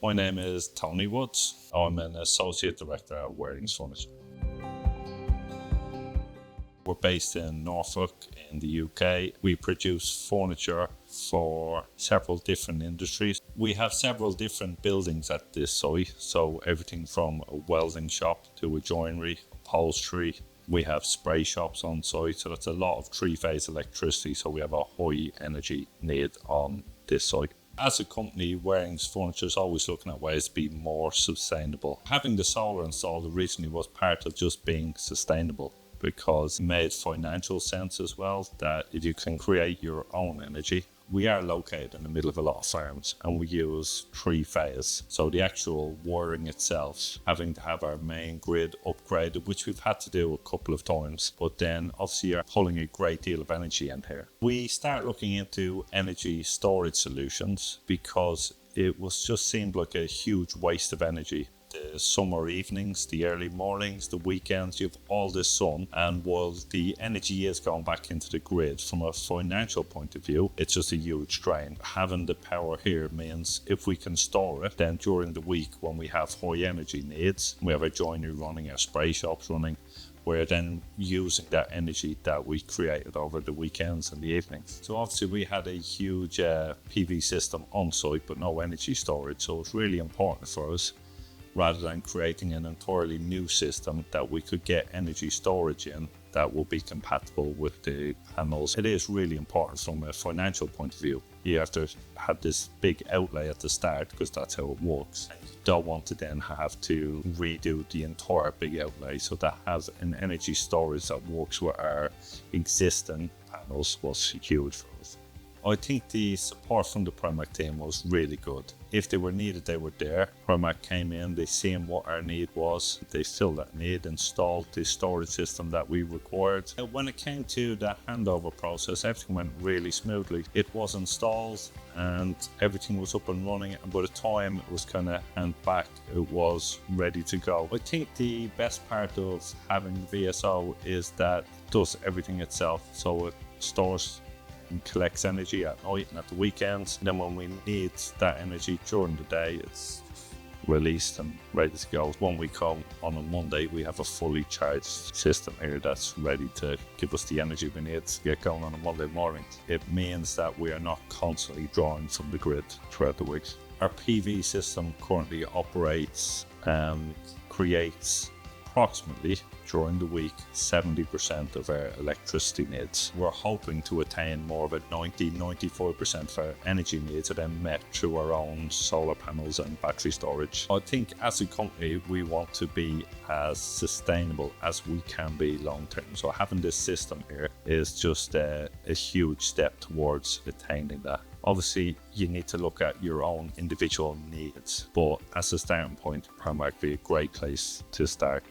My name is Tony Woods. I'm an Associate Director at Warings Furniture. We're based in Norfolk in the UK. We produce furniture for several different industries. We have several different buildings at this site, so everything from a welding shop to a joinery, upholstery. We have spray shops on site, so that's a lot of three-phase electricity, so we have a high energy need on this site. As a company, Warings Furniture is always looking at ways to be more sustainable. Having the solar installed originally was part of just being sustainable, because it made financial sense as well, that if you can create your own energy. We are located in the middle of a lot of farms and we use three-phase. So the actual wiring itself, having to have our main grid upgraded, which we've had to do a couple of times, but then obviously you're pulling a great deal of energy in here. We start looking into energy storage solutions because it was just seemed like a huge waste of energy. The summer evenings, the early mornings, the weekends, you have all this sun, and while the energy is going back into the grid, from a financial point of view, it's just a huge drain. Having the power here means if we can store it, then during the week when we have high energy needs, we have our joinery running, our spray shops running, we're then using that energy that we created over the weekends and the evenings. So obviously we had a huge PV system on site, but no energy storage, so it's really important for us, rather than creating an entirely new system, that we could get energy storage in that will be compatible with the panels. It is really important from a financial point of view. You have to have this big outlay at the start because that's how it works. And you don't want to then have to redo the entire big outlay. So to have an energy storage that works with our existing panels was huge for us. I think the support from the Pramac team was really good. If they were needed, they were there. Pramac came in, they seen what our need was, they filled that need, installed the storage system that we required. When it came to the handover process, everything went really smoothly. It was installed and everything was up and running, and by the time it was kind of hand back, it was ready to go. I think the best part of having VSO is that it does everything itself, so it stores and collects energy at night and at the weekends. And then when we need that energy during the day, it's released and ready to go. When we come on a Monday, we have a fully charged system here that's ready to give us the energy we need to get going on a Monday morning. It means that we are not constantly drawing from the grid throughout the week. Our PV system currently operates and creates approximately during the week 70% of our electricity needs. We're hoping to attain more of a 90-95% of our energy needs are then met through our own solar panels and battery storage. I think as a company we want to be as sustainable as we can be long term. So having this system here is just a huge step towards attaining that. Obviously, you need to look at your own individual needs, but as a starting point, Pramac would be a great place to start.